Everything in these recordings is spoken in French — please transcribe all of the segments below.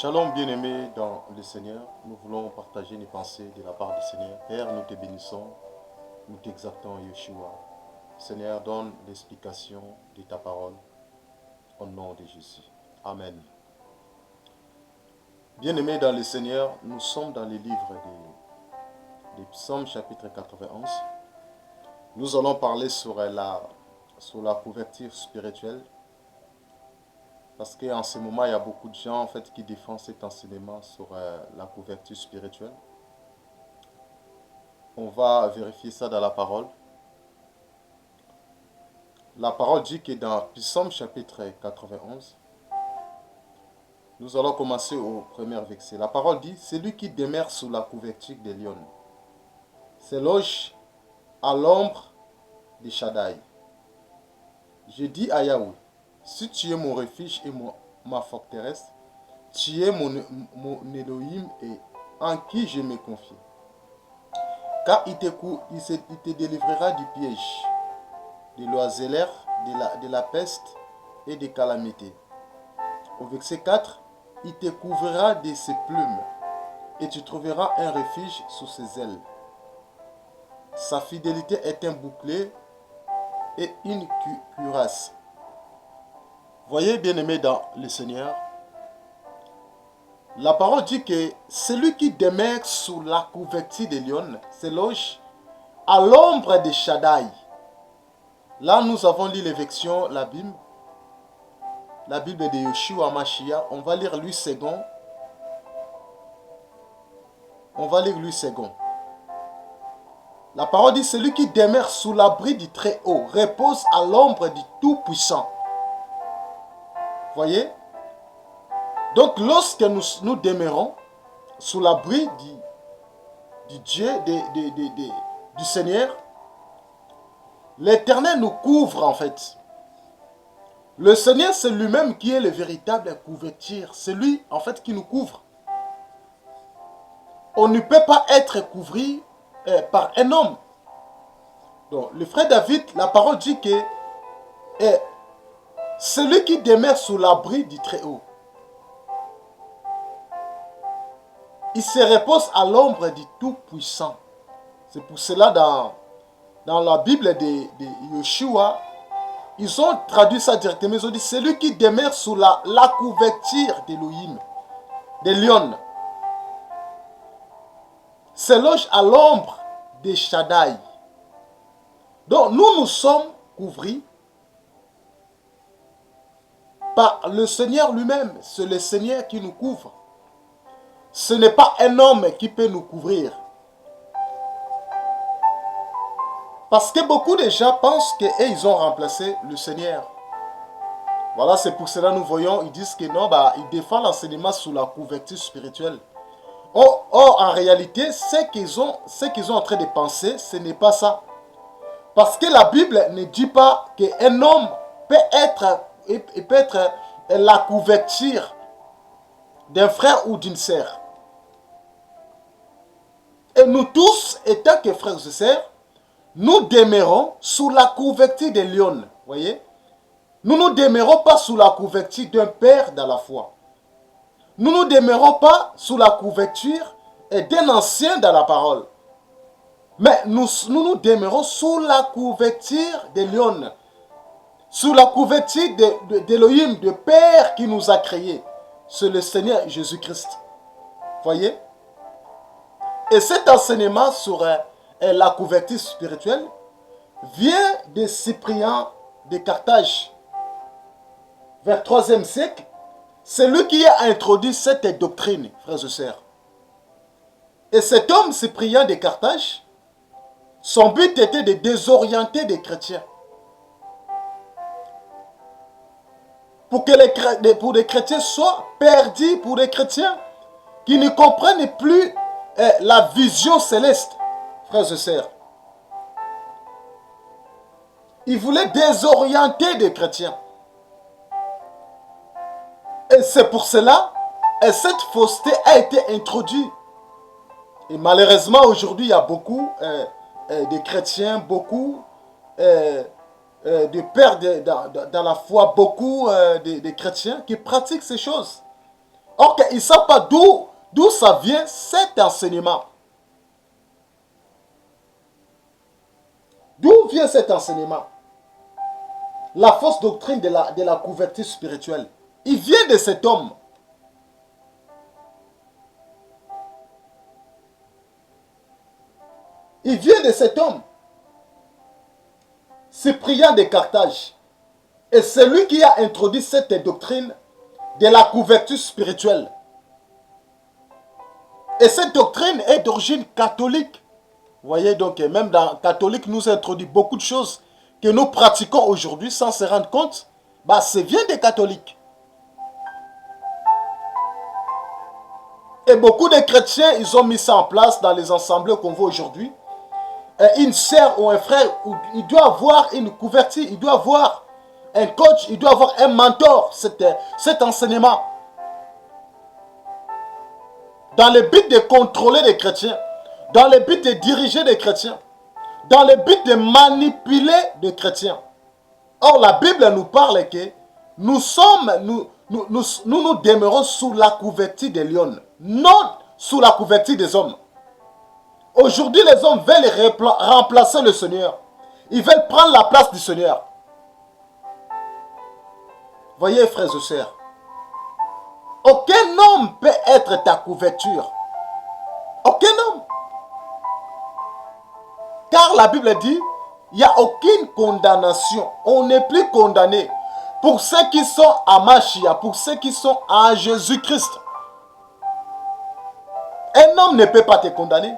Shalom bien-aimés dans le Seigneur, nous voulons partager une pensée de la part du Seigneur. Père, nous te bénissons, nous t'exaltons Yeshua. Seigneur, donne l'explication de ta parole au nom de Jésus. Amen. Bien-aimés dans le Seigneur, nous sommes dans le livre des Psaumes chapitre 91. Nous allons parler sur la couverture spirituelle. Parce qu'en ce moment, il y a beaucoup de gens qui défendent cet enseignement sur la couverture spirituelle. On va vérifier ça dans la parole. La parole dit que dans Psaume chapitre 91, nous allons commencer au premier verset. La parole dit, celui qui demeure sous la couverture des lions se loge à l'ombre de Shaddai. Je dis à Yahweh, si tu es mon refuge et ma forteresse, tu es mon Elohim et en qui je me confie. Car il te délivrera du piège, de l'oiseleur, de la peste et des calamités. Au verset 4, il te couvrira de ses plumes et tu trouveras un refuge sous ses ailes. Sa fidélité est un bouclier et une cuirasse. Voyez, bien-aimés dans le Seigneur, la parole dit que celui qui demeure sous la couverture des lions se loge à l'ombre de Shaddai. Là, nous avons lu l'évection, la Bible de Yeshua Mashiach. On va lire lui second. La parole dit, celui qui demeure sous l'abri du Très-Haut repose à l'ombre du Tout-Puissant. Voyez? Donc, lorsque nous demeurons sous l'abri du Dieu, du Seigneur, l'Éternel nous couvre en fait. Le Seigneur, c'est lui-même qui est le véritable couverture. C'est lui en fait qui nous couvre. On ne peut pas être couvert par un homme. Donc, le frère David, la parole dit que celui qui demeure sous l'abri du Très-Haut, il se repose à l'ombre du Tout-Puissant. C'est pour cela dans la Bible de Yeshua, ils ont traduit ça directement. Ils ont dit, celui qui demeure sous la couverture d'Elohim, des lions, se loge à l'ombre de Shaddai. Donc nous sommes couverts par le Seigneur lui-même. C'est le Seigneur qui nous couvre. Ce n'est pas un homme qui peut nous couvrir. Parce que beaucoup de gens pensent qu'ils ont remplacé le Seigneur. Voilà, c'est pour cela que nous voyons, ils disent que non, ils défendent l'enseignement sous la couverture spirituelle. Or en réalité, ce qu'ils sont en train de penser, ce n'est pas ça. Parce que la Bible ne dit pas qu'un homme peut être la couverture d'un frère ou d'une sœur. Et nous tous, étant que frères et sœurs, nous demeurons sous la couverture des lions. Voyez? Nous ne demeurons pas sous la couverture d'un père dans la foi. Nous ne demeurons pas sous la couverture d'un ancien dans la parole. Mais nous demeurons sous la couverture des lions. Sous la couverture d'Elohim, de Père qui nous a créés. C'est le Seigneur Jésus-Christ. Voyez? Et cet enseignement sur la couverture spirituelle vient de Cyprien de Carthage. Vers 3e siècle, c'est lui qui a introduit cette doctrine, frères et sœurs. Et cet homme, Cyprien de Carthage, son but était de désorienter les chrétiens. Pour que les chrétiens soient perdus, pour les chrétiens qui ne comprennent plus la vision céleste, frères et sœurs. Il voulait désorienter les chrétiens. Et c'est pour cela que cette fausseté a été introduite. Et malheureusement, aujourd'hui, il y a beaucoup de chrétiens, beaucoup de pères dans la foi, beaucoup de chrétiens qui pratiquent ces choses. Or qu'ils ne savent pas d'où ça vient cet enseignement. D'où vient cet enseignement? La fausse doctrine de la couverture spirituelle. Il vient de cet homme. Il vient de cet homme. Cyprien de Carthage. Et c'est lui qui a introduit cette doctrine de la couverture spirituelle. Et cette doctrine est d'origine catholique. Vous voyez, donc, même dans le catholique, nous introduit beaucoup de choses que nous pratiquons aujourd'hui sans se rendre compte. Bah, ça vient des catholiques. Et beaucoup de chrétiens, ils ont mis ça en place dans les ensembles qu'on voit aujourd'hui. Une sœur ou un frère, il doit avoir une couverture, il doit avoir un coach, il doit avoir un mentor, cet enseignement. Dans le but de contrôler les chrétiens, dans le but de diriger les chrétiens, dans le but de manipuler les chrétiens. Or, la Bible nous parle que nous demeurons sous la couverture des lions, non sous la couverture des hommes. Aujourd'hui, les hommes veulent remplacer le Seigneur. Ils veulent prendre la place du Seigneur. Voyez, frères et sœurs, aucun homme peut être ta couverture. Aucun homme. Car la Bible dit, il n'y a aucune condamnation. On n'est plus condamné. Pour ceux qui sont à Machia, pour ceux qui sont à Jésus-Christ. Un homme ne peut pas te condamner.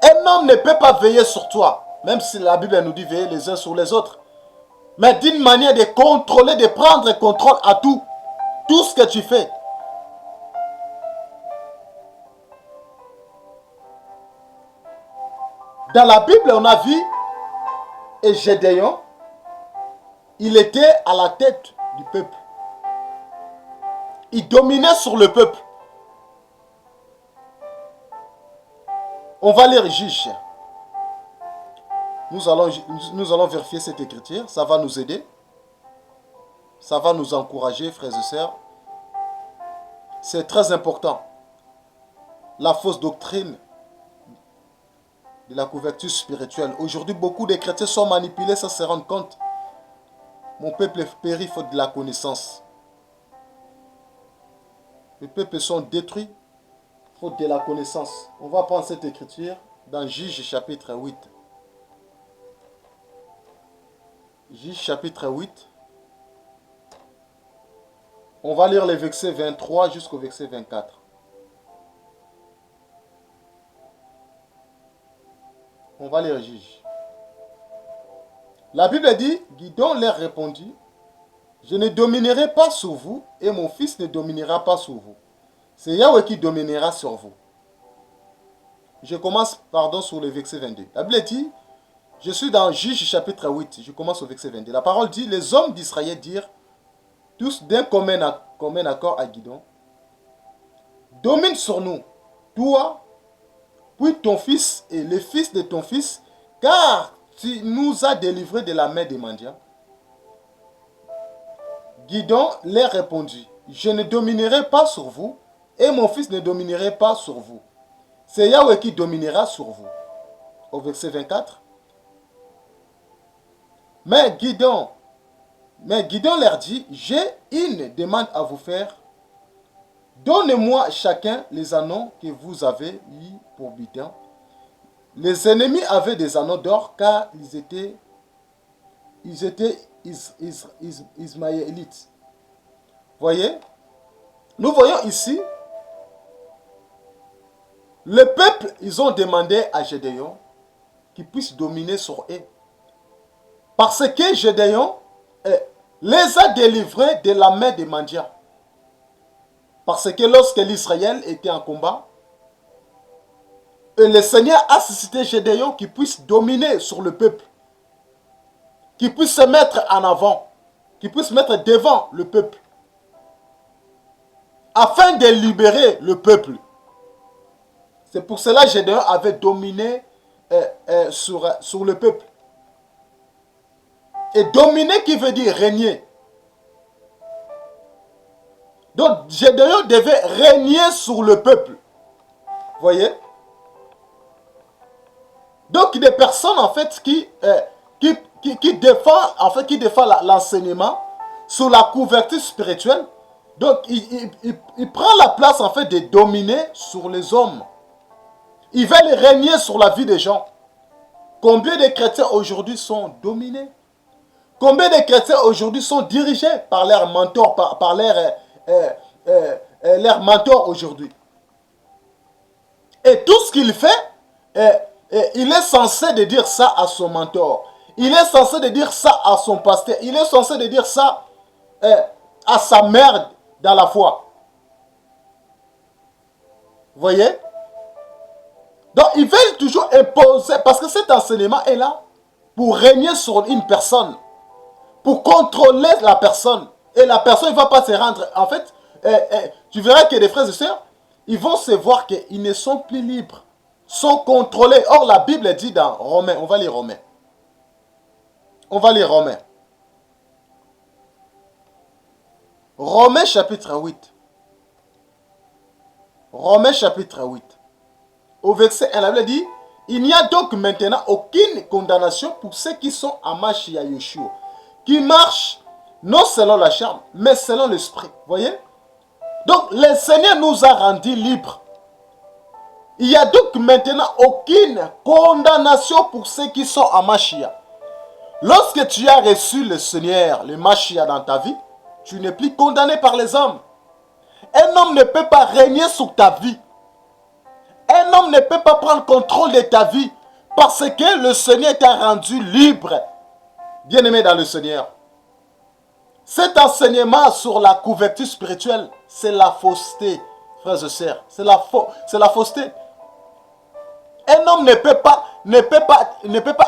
Un homme ne peut pas veiller sur toi. Même si la Bible nous dit veiller les uns sur les autres. Mais d'une manière de contrôler, de prendre contrôle à tout. Tout ce que tu fais. Dans la Bible, on a vu et Gédéon, il était à la tête du peuple. Il dominait sur le peuple. On va lire Juge. Nous allons vérifier cette écriture. Ça va nous aider. Ça va nous encourager, frères et sœurs. C'est très important. La fausse doctrine de la couverture spirituelle. Aujourd'hui, beaucoup de chrétiens sont manipulés sans se rendre compte. Mon peuple périt faute de la connaissance. Les peuples sont détruits faute de la connaissance. On va prendre cette écriture dans Juge chapitre 8. Juge chapitre 8. On va lire les versets 23 jusqu'au verset 24. On va lire Juge. La Bible dit, Gidon leur répondit, je ne dominerai pas sur vous et mon fils ne dominera pas sur vous. C'est Yahweh qui dominera sur vous. Je commence, sur le verset 22. La Bible dit, je suis dans Juge chapitre 8, je commence au verset 22. La parole dit, les hommes d'Israël dirent, tous d'un commun accord à Gidon, domine sur nous, toi, puis ton fils et le fils de ton fils, car tu nous as délivrés de la main des mendiants. Gidon leur répondit, je ne dominerai pas sur vous, et mon fils ne dominerai pas sur vous. C'est Yahweh qui dominera sur vous. Au verset 24. Mais Gidon leur dit, j'ai une demande à vous faire. Donnez-moi chacun les anneaux que vous avez eu pour butin. Les ennemis avaient des anneaux d'or car ils étaient ismaélites. Voyez? Nous voyons ici, le peuple, ils ont demandé à Gédéon qu'il puisse dominer sur eux. Parce que Gédéon les a délivrés de la main des mendiants. Parce que lorsque l'Israël était en combat, le Seigneur a suscité Gédéon qui puisse dominer sur le peuple. Qui puisse se mettre en avant. Qui puisse se mettre devant le peuple. Afin de libérer le peuple. C'est pour cela que Gédéon avait dominé sur le peuple. Et dominer qui veut dire régner. Donc Gédéon devait régner sur le peuple. Voyez? Donc des personnes en fait qui défendent l'enseignement sous la couverture spirituelle. Donc il prend la place en fait de dominer sur les hommes. Il veut régner sur la vie des gens. Combien de chrétiens aujourd'hui sont dominés? Combien de chrétiens aujourd'hui sont dirigés par leurs mentors, par leurs mentors aujourd'hui? Et tout ce qu'il fait, il est censé de dire ça à son mentor. Il est censé de dire ça à son pasteur. Il est censé de dire ça à sa mère dans la foi. Vous voyez? Donc, ils veulent toujours imposer, parce que cet enseignement est là pour régner sur une personne, pour contrôler la personne. Et la personne ne va pas se rendre. En fait, tu verras que les frères et sœurs, ils vont se voir qu'ils ne sont plus libres, sont contrôlés. Or, la Bible dit dans Romains, on va lire Romains. On va lire Romains. Romains chapitre 8. Romains chapitre 8. Au verset 1, la Bible dit, il n'y a donc maintenant aucune condamnation pour ceux qui sont à Mashiach Yeshua, qui marchent non selon la chair, mais selon l'esprit. Voyez? Donc, le Seigneur nous a rendus libres. Il n'y a donc maintenant aucune condamnation pour ceux qui sont à Mashiach. Lorsque tu as reçu le Seigneur, le Mashiach dans ta vie, tu n'es plus condamné par les hommes. Un homme ne peut pas régner sur ta vie. Un homme ne peut pas prendre contrôle de ta vie parce que le Seigneur t'a rendu libre. Bien-aimé dans le Seigneur. Cet enseignement sur la couverture spirituelle, c'est la fausseté, frères et sœurs. C'est la fausseté. Un homme ne peut pas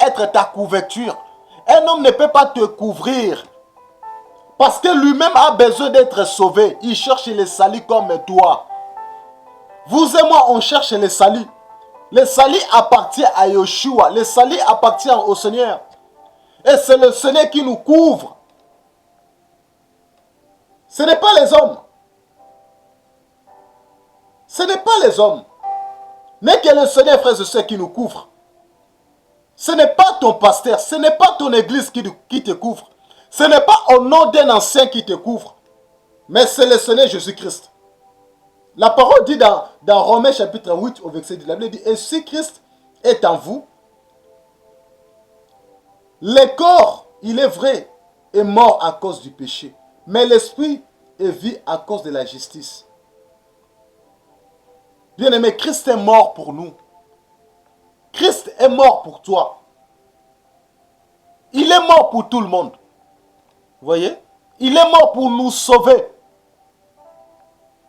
être ta couverture. Un homme ne peut pas te couvrir. Parce que lui-même a besoin d'être sauvé. Il cherche le salut comme toi. Vous et moi, on cherche le salut. Le salut appartient à Yeshua. Le salut appartient au Seigneur. Et c'est le Seigneur qui nous couvre. Ce n'est pas les hommes. Ce n'est pas les hommes. Mais que le Seigneur, frères et sœurs, qui nous couvre. Ce n'est pas ton pasteur. Ce n'est pas ton église qui te couvre. Ce n'est pas au nom d'un ancien qui te couvre. Mais c'est le Seigneur Jésus-Christ. La parole dit dans Romains chapitre 8 au verset 10, la Bible dit, et si Christ est en vous, le corps, il est vrai, est mort à cause du péché. Mais l'esprit est vie à cause de la justice. Bien-aimé, Christ est mort pour nous. Christ est mort pour toi. Il est mort pour tout le monde. Vous voyez? Il est mort pour nous sauver.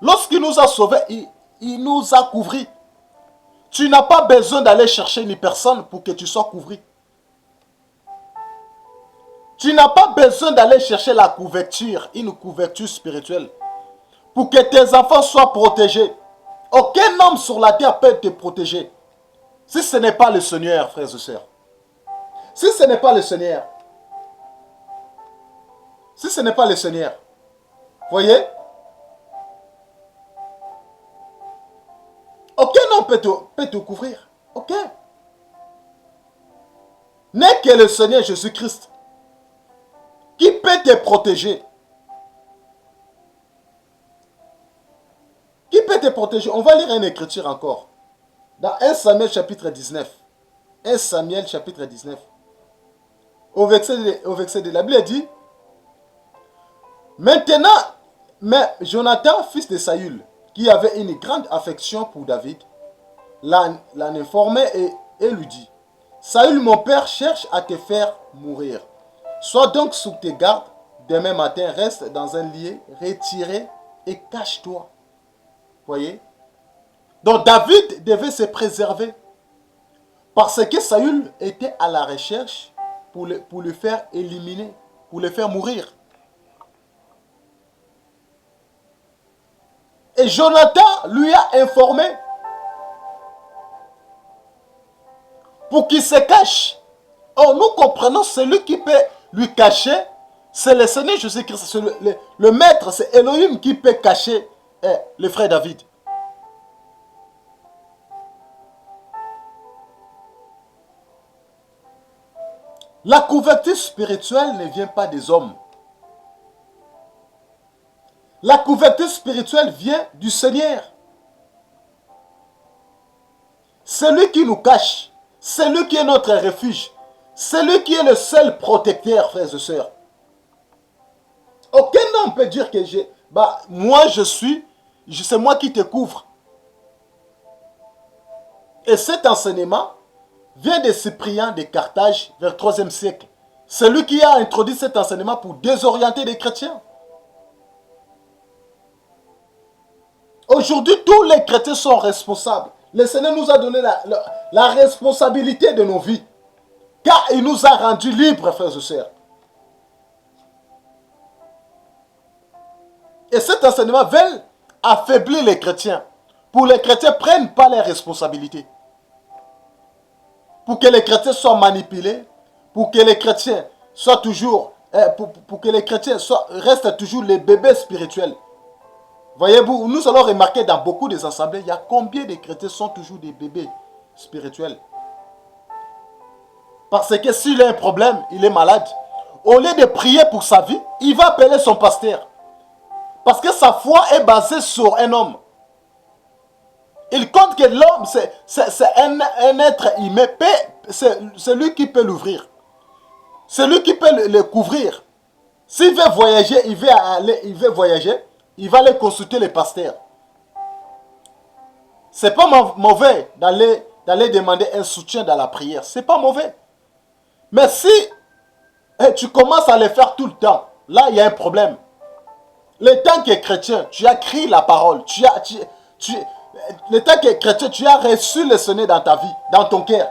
Lorsqu'il nous a sauvés, il nous a couverts. Tu n'as pas besoin d'aller chercher une personne pour que tu sois couvert. Tu n'as pas besoin d'aller chercher la couverture, une couverture spirituelle, pour que tes enfants soient protégés. Aucun homme sur la terre peut te protéger. Si ce n'est pas le Seigneur, frères et sœurs. Si ce n'est pas le Seigneur. Si ce n'est pas le Seigneur. Voyez? Aucun homme peut te couvrir. Aucun. N'est que le Seigneur Jésus-Christ qui peut te protéger. Qui peut te protéger? On va lire une écriture encore. Dans 1 Samuel chapitre 19. 1 Samuel chapitre 19. Au verset de la Bible dit, maintenant, mais Jonathan, fils de Saül, qui avait une grande affection pour David, l'en informait et lui dit, Saül, mon père, cherche à te faire mourir. Sois donc sous tes gardes. Demain matin, reste dans un lieu retiré et cache-toi. Voyez? Donc David devait se préserver. Parce que Saül était à la recherche pour le faire éliminer, pour le faire mourir. Et Jonathan lui a informé pour qu'il se cache. Oh, nous comprenons celui qui peut lui cacher, C'est le Seigneur Jésus-Christ, c'est le maître, c'est Elohim qui peut cacher le frère David. La couverture spirituelle ne vient pas des hommes. La couverture spirituelle vient du Seigneur. C'est lui qui nous cache. C'est lui qui est notre refuge. C'est lui qui est le seul protecteur, frères et sœurs. Aucun homme peut dire que moi c'est moi qui te couvre. Et cet enseignement vient de Cyprien de Carthage vers le 3e siècle. C'est lui qui a introduit cet enseignement pour désorienter les chrétiens. Aujourd'hui, tous les chrétiens sont responsables. Le Seigneur nous a donné la responsabilité de nos vies. Car il nous a rendus libres, frères et sœurs. Et cet enseignement veut affaiblir les chrétiens. Pour que les chrétiens ne prennent pas leurs responsabilités. Pour que les chrétiens soient manipulés. Pour que les chrétiens soient toujours... pour que les chrétiens restent toujours les bébés spirituels. Voyez-vous, nous allons remarquer dans beaucoup des assemblées, il y a combien de chrétiens sont toujours des bébés spirituels. Parce que s'il a un problème, il est malade. Au lieu de prier pour sa vie, il va appeler son pasteur. Parce que sa foi est basée sur un homme. Il compte que l'homme, c'est un être humain. C'est lui qui peut l'ouvrir. C'est lui qui peut le couvrir. S'il veut voyager, il veut voyager, il va aller consulter les pasteurs. C'est pas mauvais d'aller demander un soutien dans la prière. C'est pas mauvais. Mais si tu commences à le faire tout le temps, là il y a un problème. Le temps que chrétien, tu as crié la parole. Le temps que chrétien, tu as reçu le Seigneur dans ta vie, dans ton cœur.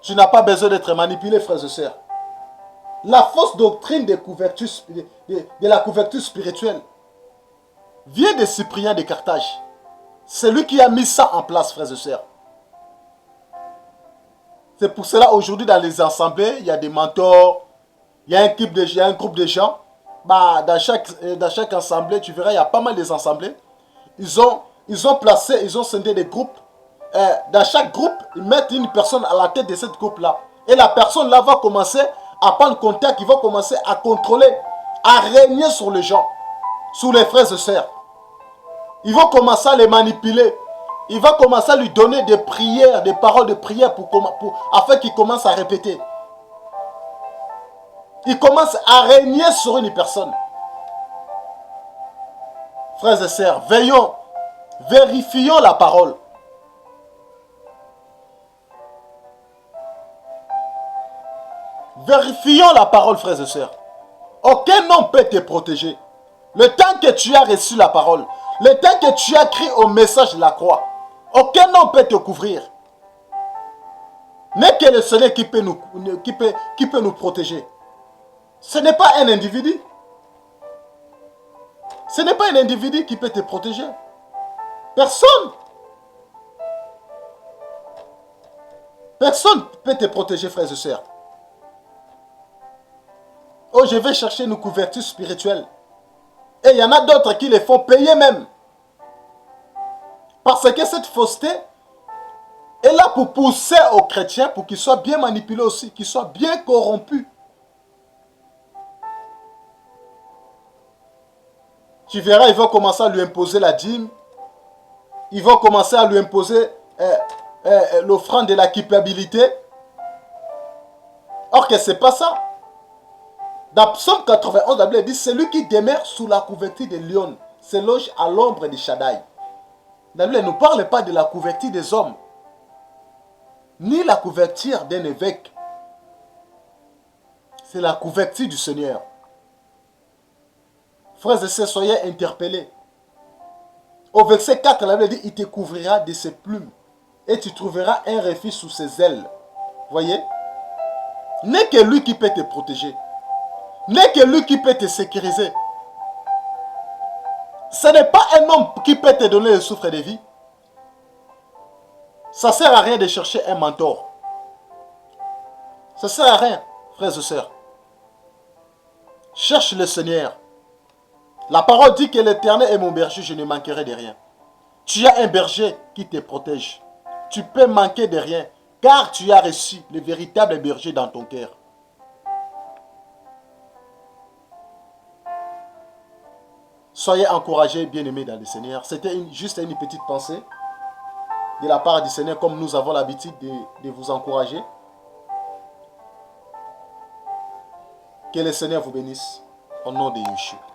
Tu n'as pas besoin d'être manipulé, frères et sœurs. La fausse doctrine de la couverture spirituelle vient de Cyprien de Carthage. C'est lui qui a mis ça en place, frères et sœurs. C'est pour cela aujourd'hui dans les assemblées, il y a des mentors, il y a un groupe de gens. Dans chaque assemblée, tu verras, il y a pas mal des assemblées. Ils ont scindé des groupes. Dans chaque groupe, ils mettent une personne à la tête de ce groupe-là. Et la personne là va commencer à prendre contact, il va commencer à contrôler, à régner sur les gens, sur les frères et sœurs. Il va commencer à les manipuler. Il va commencer à lui donner des prières, des paroles de prière afin qu'il commence à répéter. Il commence à régner sur une personne. Frères et sœurs, vérifions la parole. Vérifions la parole, frères et sœurs. Aucun homme peut te protéger. Le temps que tu as reçu la parole, le temps que tu as crié au message de la croix, aucun homme peut te couvrir. N'est que le Seigneur qui peut nous protéger. Ce n'est pas un individu. Ce n'est pas un individu qui peut te protéger. Personne. Personne ne peut te protéger, frères et sœurs. Oh, je vais chercher une couverture spirituelle. Et il y en a d'autres qui les font payer même. Parce que cette fausseté est là pour pousser aux chrétiens, pour qu'ils soient bien manipulés aussi, qu'ils soient bien corrompus. Tu verras, ils vont commencer à lui imposer la dîme. Ils vont commencer à lui imposer l'offrande de la culpabilité. Or que ce n'est pas ça. Dans Psaume 91, la Bible dit, celui qui demeure sous la couverture des lions se loge à l'ombre de Shaddai. La Bible ne nous parle pas de la couverture des hommes, ni la couverture d'un évêque. C'est la couverture du Seigneur. Frères et sœurs, soyez interpellés. Au verset 4, la Bible dit, il te couvrira de ses plumes et tu trouveras un refuge sous ses ailes. Voyez? N'est que lui qui peut te protéger. N'est que lui qui peut te sécuriser. Ce n'est pas un homme qui peut te donner le souffle de vie. Ça ne sert à rien de chercher un mentor. Ça ne sert à rien, frères et sœurs. Cherche le Seigneur. La parole dit que l'Éternel est mon berger, je ne manquerai de rien. Tu as un berger qui te protège. Tu peux manquer de rien, car tu as reçu le véritable berger dans ton cœur. Soyez encouragés, bien-aimés dans le Seigneur. C'était juste une petite pensée de la part du Seigneur, comme nous avons l'habitude de vous encourager. Que le Seigneur vous bénisse. Au nom de Yeshua.